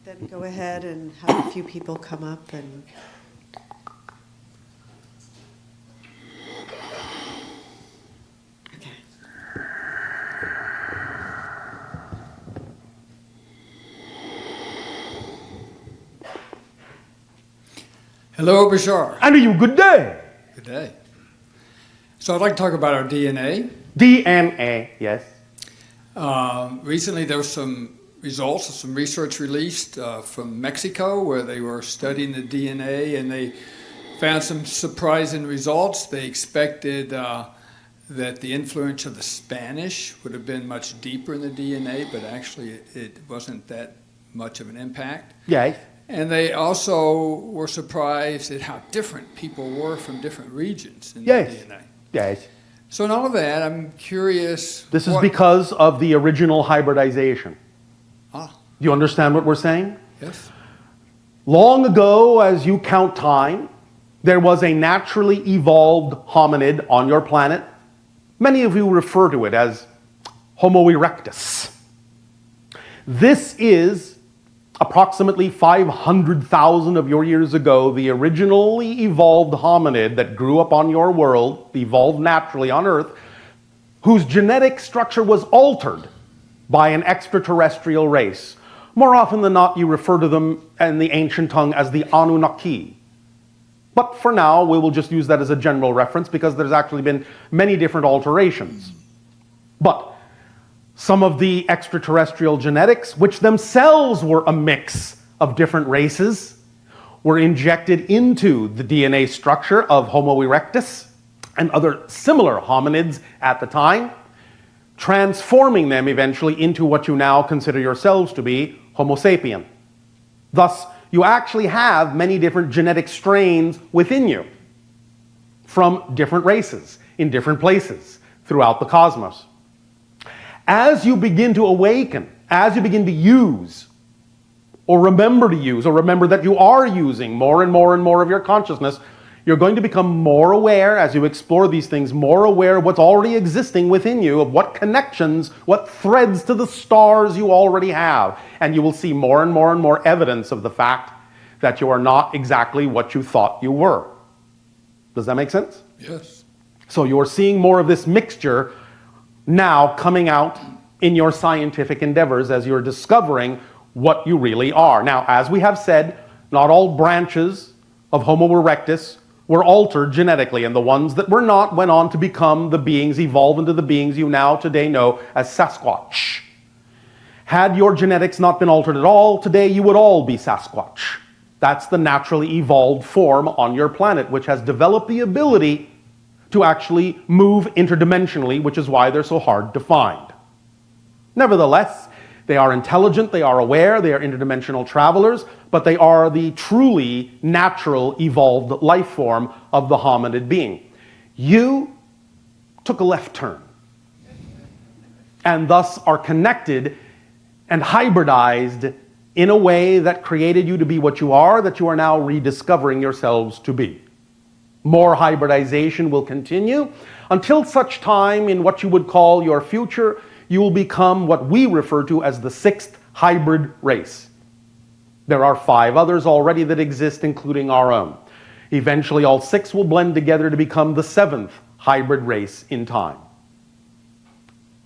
then go ahead and have a few people come up and... Okay. Hello, Bashar. And you, good day. Good day. So I'd like to talk about our DNA. DNA, yes. Recently there were some results of some research released from Mexico where they were studying the DNA and they found some surprising results. They expected that the influence of the Spanish would have been much deeper in the DNA, but actually it wasn't that much of an impact. Yes. And they also were surprised at how different people were from different regions in Yes. the DNA. Yes. So in all of that, I'm curious. This is because of the original hybridization. Ah, Do you understand what we're saying? yes. Long ago, as you count time, there was a naturally evolved hominid on your planet. Many of you refer to it as Homo erectus. This is approximately 500,000 of your years ago, the originally evolved hominid that grew up on your world, evolved naturally on Earth, whose genetic structure was altered by an extraterrestrial race. More often than not, you refer to them in the ancient tongue as the Anunnaki. But for now, we will just use that as a general reference because there's actually been many different alterations. But some of the extraterrestrial genetics, which themselves were a mix of different races, were injected into the DNA structure of Homo erectus and other similar hominids at the time, transforming them eventually into what you now consider yourselves to be Homo sapien. Thus, you actually have many different genetic strains within you from different races in different places throughout the cosmos. As you begin to awaken, as you begin to use, or remember to use, or remember that you are using more and more and more of your consciousness, you're going to become more aware, as you explore these things, more aware of what's already existing within you, of what connections, what threads to the stars you already have. And you will see more and more and more evidence of the fact that you are not exactly what you thought you were. Does that make sense? Yes. So you're seeing more of this mixture now coming out in your scientific endeavors as you're discovering what you really are. Now, as we have said, not all branches of Homo erectus were altered genetically, and the ones that were not went on to become the beings, evolve into the beings you now today know as Sasquatch. Had your genetics not been altered at all, today you would all be Sasquatch. That's the naturally evolved form on your planet, which has developed the ability to actually move interdimensionally, which is why they're so hard to find. Nevertheless, they are intelligent, they are aware, they are interdimensional travelers, but they are the truly natural evolved life form of the hominid being. You took a left turn and thus are connected and hybridized in a way that created you to be what you are, that you are now rediscovering yourselves to be. More hybridization will continue until such time in what you would call your future, you will become what we refer to as the sixth hybrid race. There are 5 others already that exist, including our own. Eventually, all 6 will blend together to become the 7th hybrid race in time.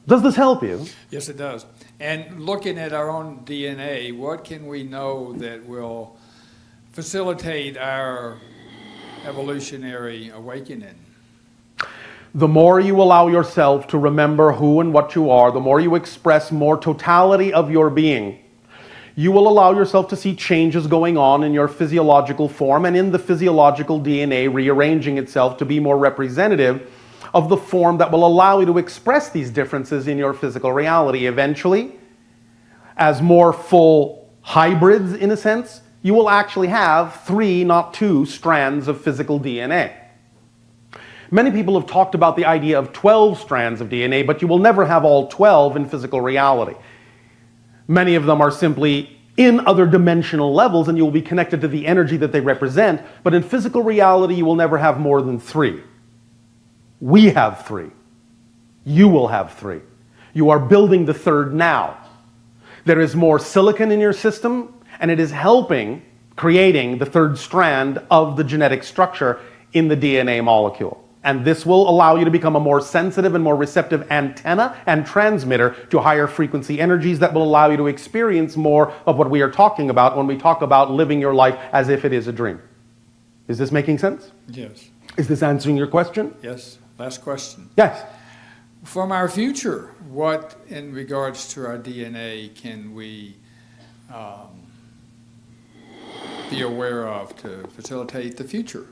Does this help you? Yes, it does. And looking at our own DNA, what can we know that will facilitate our evolutionary awakening? The more you allow yourself to remember who and what you are, the more you express more totality of your being, you will allow yourself to see changes going on in your physiological form and in the physiological DNA rearranging itself to be more representative of the form that will allow you to express these differences in your physical reality. Eventually, as more full hybrids in a sense, you will actually have 3, not 2, strands of physical DNA. Many people have talked about the idea of 12 strands of DNA, but you will never have all 12 in physical reality. Many of them are simply in other dimensional levels, and you will be connected to the energy that they represent, but in physical reality, you will never have more than 3. We have 3. You will have 3. You are building the 3rd now. There is more silicon in your system, And it is helping creating the third strand of the genetic structure in the DNA molecule. And this will allow you to become a more sensitive and more receptive antenna and transmitter to higher frequency energies that will allow you to experience more of what we are talking about when we talk about living your life as if it is a dream. Is this making sense? Yes. Is this answering your question? Yes. Last question. Yes. From our future, what in regards to our DNA can we be aware of to facilitate the future?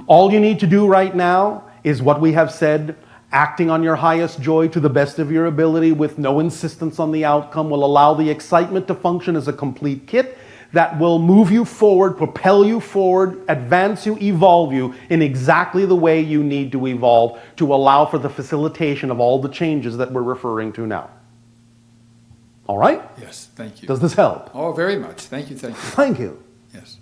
All you need to do right now is what we have said. Acting on your highest joy to the best of your ability with no insistence on the outcome will allow the excitement to function as a complete kit that will move you forward, propel you forward, advance you, evolve you in exactly the way you need to evolve to allow for the facilitation of all the changes that we're referring to now. All right? Yes, thank you. Does this help? Oh, very much. Thank you, thank you. Thank you. Yes.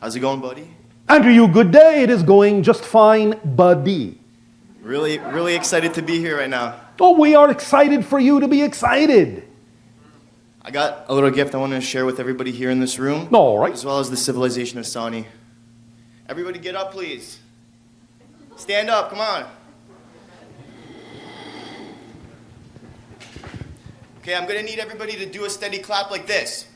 How's it going, buddy? Andrew, you good day. It is going just fine, buddy. Really excited to be here right now. Oh, we are excited for you to be excited. I got a little gift I want to share with everybody here in this room. All right. As well as the civilization of Sani. Everybody get up, please. Stand up, come on. Okay, I'm gonna need everybody to do a steady clap like this.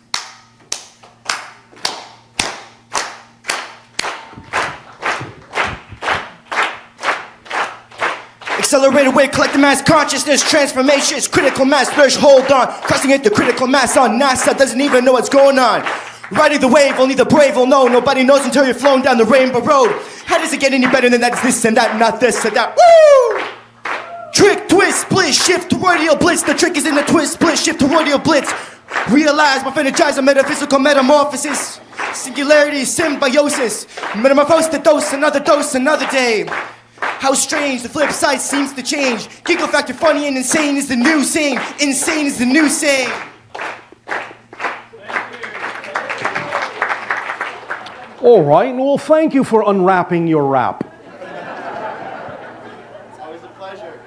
Accelerated way, collective mass consciousness, transformations, critical mass threshold on, crossing into critical mass on NASA, doesn't even know what's going on. Riding the wave, only the brave will know, nobody knows until you're flown down the rainbow road. How does it get any better than that? It's this and that, not this and that. Woo! Trick, twist, split, shift, toroidal blitz. The trick is in the twist, split, shift, toroidal blitz. Realize, energize, a metaphysical metamorphosis. Singularity, symbiosis. Metamorphose the dose, another day. How strange, the flip side seems to change. Giggle factor, funny and insane is the new sane. Insane is the new sane. All right, well, thank you for unwrapping your wrap. It's always a pleasure.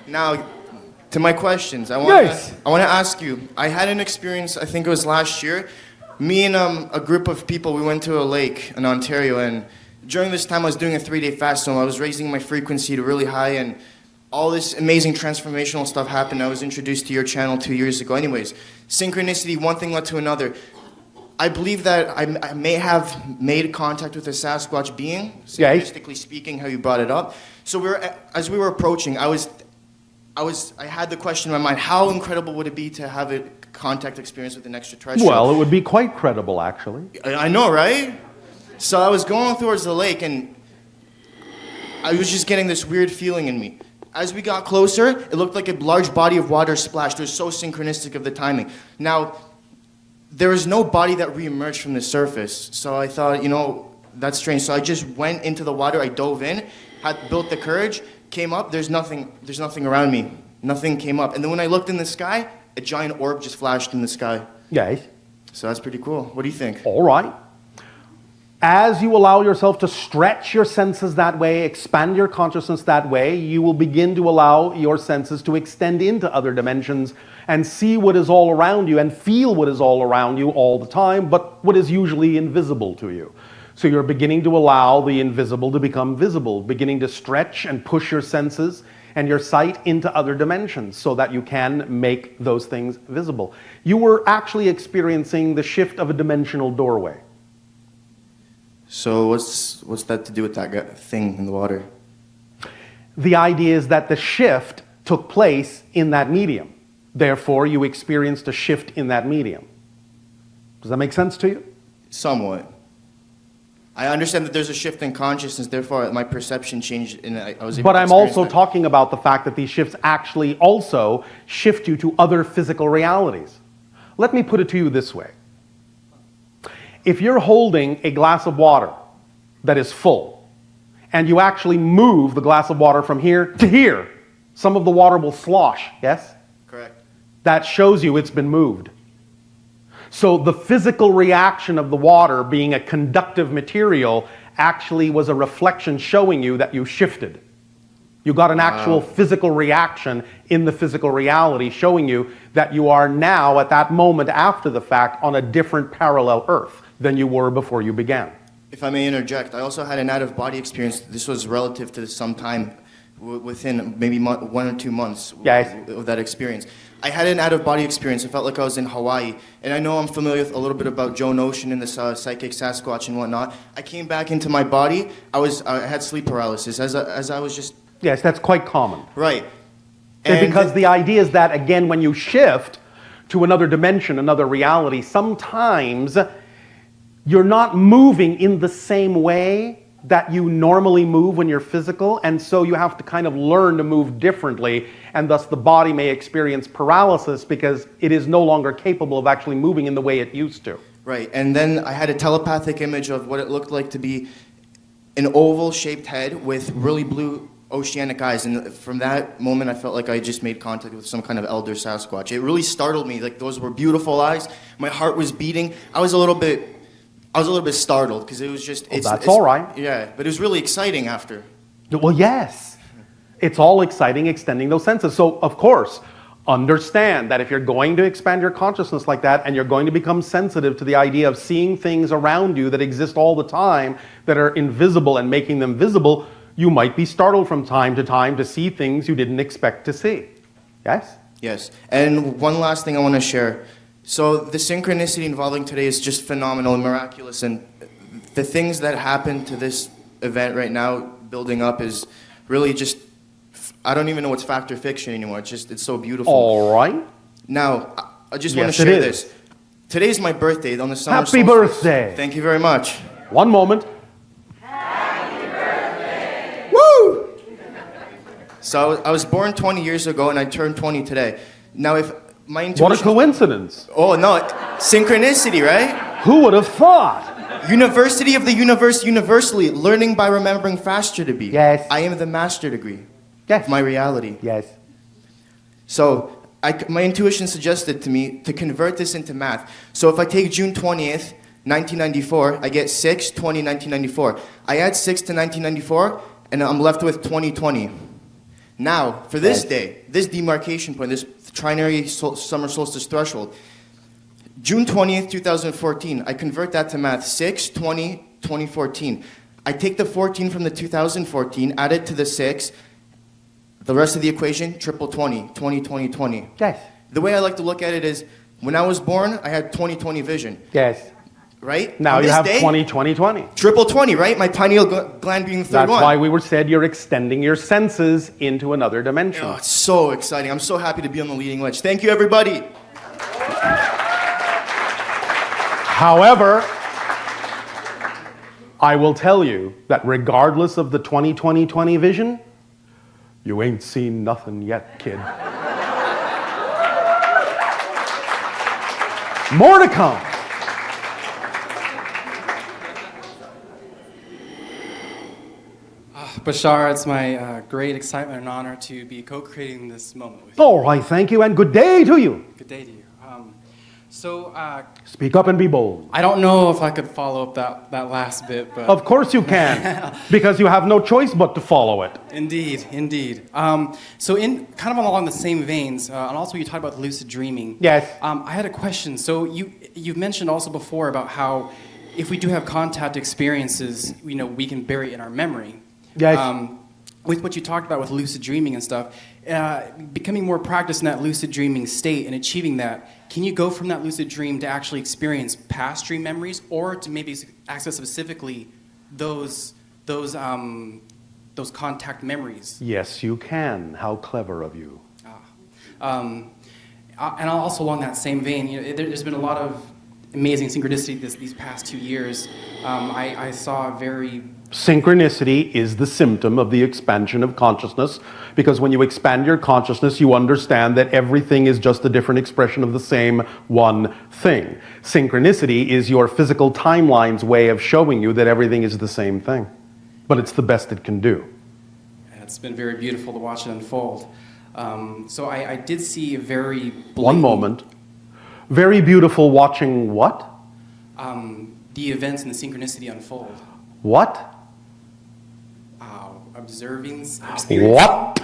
Now, to my questions. I want to ask you, I had an experience, I think it was last year. Me and a group of people, we went to a lake in Ontario, and during this time I was doing a 3-day fast, so I was raising my frequency to really high, and all this amazing transformational stuff happened. I was introduced to your channel 2 years ago. Anyways, synchronicity, one thing led to another. I believe that I may have made contact with a Sasquatch being, synchronistically speaking, how you brought it up. So as we were approaching, I had the question in my mind, how incredible would it be to have a contact experience with an extraterrestrial? Well, it would be quite credible, actually. I know, right? So I was going towards the lake, and I was just getting this weird feeling in me. As we got closer, it looked like a large body of water splashed. It was so synchronistic of the timing. Now, there was no body that reemerged from the surface, so I thought, that's strange. So I just went into the water, I dove in, had built the courage, came up, there's nothing around me. Nothing came up. And then when I looked in the sky, a giant orb just flashed in the sky. Yes. So that's pretty cool. What do you think? All right. As you allow yourself to stretch your senses that way, expand your consciousness that way, you will begin to allow your senses to extend into other dimensions and see what is all around you and feel what is all around you all the time, but what is usually invisible to you. So you're beginning to allow the invisible to become visible, beginning to stretch and push your senses and your sight into other dimensions so that you can make those things visible. You were actually experiencing the shift of a dimensional doorway. So what's that to do with that thing in the water? The idea is that the shift took place in that medium. Therefore, you experienced a shift in that medium. Does that make sense to you? Somewhat. I understand that there's a shift in consciousness, therefore my perception changed and I was able But to I'm experience also that. talking about the fact that these shifts actually also shift you to other physical realities. Let me put it to you this way. If you're holding a glass of water that is full, and you actually move the glass of water from here to here, some of the water will slosh, yes? Correct. That shows you it's been moved. So the physical reaction of the water being a conductive material actually was a reflection showing you that you shifted. You got an actual physical reaction in the physical reality showing you that you are now, at that moment after the fact, on a different parallel Earth than you were before you began. If I may interject, I also had an out-of-body experience. This was relative to some time within maybe 1 or 2 months of that experience. I had an out-of-body experience. I felt like I was in Hawaii. And I know I'm familiar with a little bit about Joe Notion and this psychic Sasquatch and whatnot. I came back into my body. I had sleep paralysis as I was just... Yes, that's quite common. Right. And because the idea is that, again, when you shift to another dimension, another reality, sometimes you're not moving in the same way that you normally move when you're physical, and so you have to kind of learn to move differently, and thus the body may experience paralysis because it is no longer capable of actually moving in the way it used to. Right, and then I had a telepathic image of what it looked like to be an oval-shaped head with really blue oceanic eyes, and from that moment I felt like I just made contact with some kind of elder Sasquatch. It really startled me. Like, those were beautiful eyes. My heart was beating. I was a little bit startled because it was just... That's all right. Yeah, but it was really exciting after. Well, yes. It's all exciting, extending those senses. So, of course, understand that if you're going to expand your consciousness like that and you're going to become sensitive to the idea of seeing things around you that exist all the time that are invisible and making them visible, you might be startled from time to see things you didn't expect to see. Yes? Yes. And one last thing I want to share. So the synchronicity involving today is just phenomenal and miraculous. And the things that happen to this event right now, building up, is really just, I don't even know what's fact or fiction anymore. It's so beautiful. All right. Now, I just want to share this. Today's my birthday on the summer Happy solstice. birthday. Thank you very much. One moment. So I was born 20 years ago, and I turned 20 today. Now, if my intuition... What a coincidence. Oh, no. Synchronicity, right? Who would have thought? University of the Universe, universally. Learning by remembering faster to be. Yes. I am the master degree. Yes. Of my reality. Yes. So my intuition suggested to me to convert this into math. So if I take June 20th, 1994, I get 6/20/1994. I add 6 to 1994, and I'm left with 2020. Now, for this day, this demarcation point, this trinary summer solstice threshold, June 20th, 2014, I convert that to math, 6/20/2014. I take the 14 from the 2014, add it to the 6, the rest of the equation, triple 20, 20/20/20. Yes. The way I like to look at it is, when I was born, I had 20/20 vision. Yes. Right? Now On you this have day, 20/20/20. Triple 20, right? My pineal gland being the third That's one. why we were said you're extending your senses into another dimension. Oh, it's so exciting. I'm so happy to be on the leading edge. Thank you, everybody. However, I will tell you that regardless of the 20/20/20 vision, you ain't seen nothing yet, kid. More to come. Bashar, it's my great excitement and honor to be co-creating this moment with you. All right, thank you, and good day to you. Good day to you. Speak up and be bold. I don't know if I could follow up that last bit, but... Of course you can, because you have no choice but to follow it. Indeed, indeed. So in kind of along the same veins, and also you talked about lucid dreaming. Yes. I had a question. So you've mentioned also before about how if we do have contact experiences, we can bury it in our memory. Yes. With what you talked about with lucid dreaming and stuff, becoming more practiced in that lucid dreaming state and achieving that, can you go from that lucid dream to actually experience past dream memories, or to maybe access specifically those contact memories? Yes, you can. How clever of you. And also along that same vein, there's been a lot of amazing synchronicity these past 2 years. I saw a very... Synchronicity is the symptom of the expansion of consciousness, because when you expand your consciousness, you understand that everything is just a different expression of the same one thing. Synchronicity is your physical timeline's way of showing you that everything is the same thing, but it's the best it can do. It's been very beautiful to watch it unfold. So I did see a very blatant... One moment. Very beautiful watching what? The events and the synchronicity unfold. What? Observing experience. What?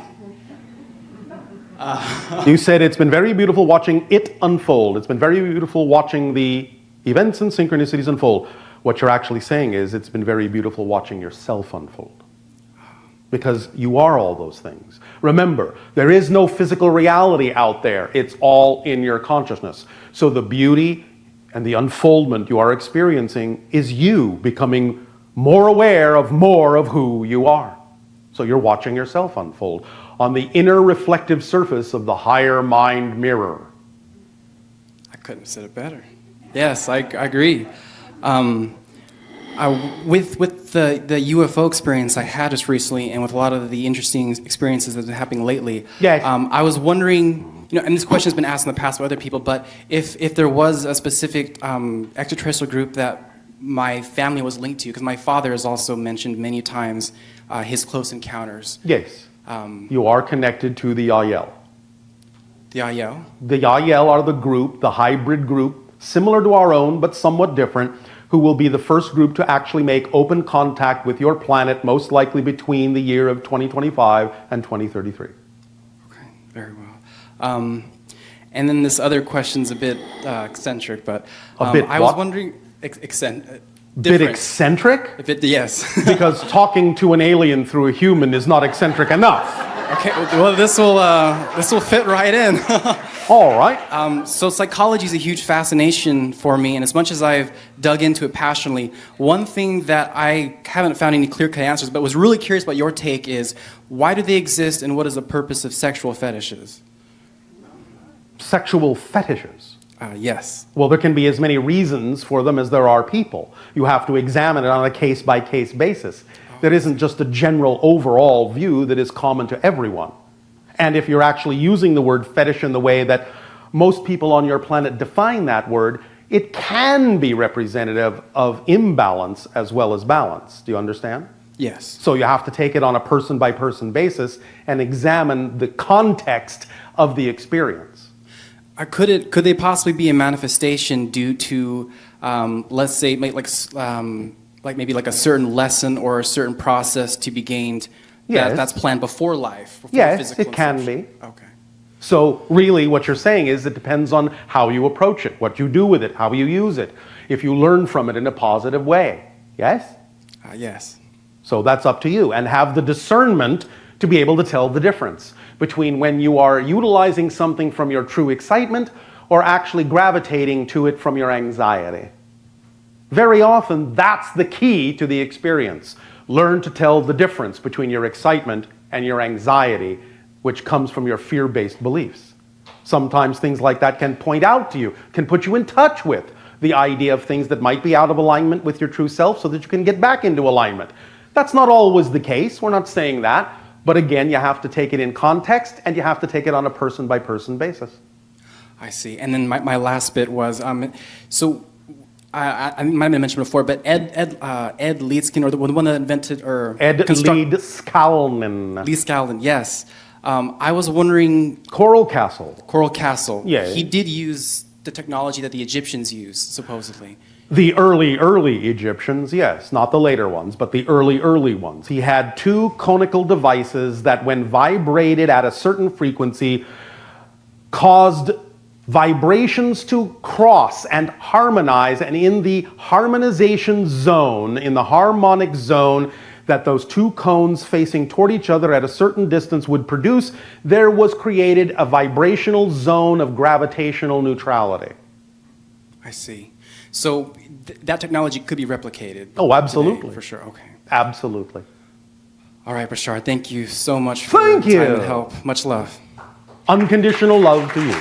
You said it's been very beautiful watching it unfold. It's been very beautiful watching the events and synchronicities unfold. What you're actually saying is it's been very beautiful watching yourself unfold. Because you are all those things. Remember, there is no physical reality out there. It's all in your consciousness. So the beauty and the unfoldment you are experiencing is you becoming more aware of more of who you are. So you're watching yourself unfold on the inner reflective surface of the higher mind mirror. I couldn't have said it better. Yes, I agree. With the UFO experience I had just recently, and with a lot of the interesting experiences that have been happening lately, yes. I was wondering, and this question has been asked in the past by other people, but if there was a specific extraterrestrial group that my family was linked to, because my father has also mentioned many times his close encounters. Yes. You are connected to the Ayel. The Ayel? The Ayel are the group, the hybrid group, similar to our own, but somewhat different, who will be the first group to actually make open contact with your planet, most likely between the year of 2025 and 2033. Okay, very well. And then this other question's a bit eccentric, but I was wondering, Bit eccentric? Yes. Because talking to an alien through a human is not eccentric enough. Okay, well this will fit right in. All right. So psychology is a huge fascination for me, and as much as I've dug into it passionately, one thing that I haven't found any clear-cut answers, but was really curious about your take is, why do they exist, and what is the purpose of sexual fetishes? Sexual fetishes? Yes. Well, there can be as many reasons for them as there are people. You have to examine it on a case-by-case basis. There isn't just a general overall view that is common to everyone. And if you're actually using the word fetish in the way that most people on your planet define that word, it can be representative of imbalance as well as balance. Do you understand? Yes. So you have to take it on a person-by-person basis and examine the context of the experience. Could they possibly be a manifestation due to, let's say, maybe like a certain lesson or a certain process to be gained? Yes. That's planned before life? Before Yes, it can be. Okay. So really what you're saying is it depends on how you approach it, what you do with it, how you use it, if you learn from it in a positive way. Yes? Yes. So that's up to you, and have the discernment to be able to tell the difference between when you are utilizing something from your true excitement or actually gravitating to it from your anxiety. Very often, that's the key to the experience. Learn to tell the difference between your excitement and your anxiety, which comes from your fear-based beliefs. Sometimes things like that can point out to you, can put you in touch with the idea of things that might be out of alignment with your true self so that you can get back into alignment. That's not always the case. We're not saying that. But again, you have to take it in context, and you have to take it on a person-by-person basis. I see. And then my last bit was, so I might have been mentioned before, but Ed Leedskin, or the one that invented Ed Leedskalnin. Leedskalnin, yes. I was wondering. Coral Castle. Coral Castle. Yeah. He did use the technology that the Egyptians used, supposedly. The early Egyptians, yes, not the later ones, but the early ones. He had two conical devices that, when vibrated at a certain frequency, caused vibrations to cross and harmonize, and in the harmonization zone, in the harmonic zone that those two cones facing toward each other at a certain distance would produce, there was created a vibrational zone of gravitational neutrality. I see. So that technology could be replicated. Oh, absolutely. Today, for sure, okay. Absolutely. All right, Bashar, thank you so much for Thank your time you. and help. Much love. Unconditional love to you.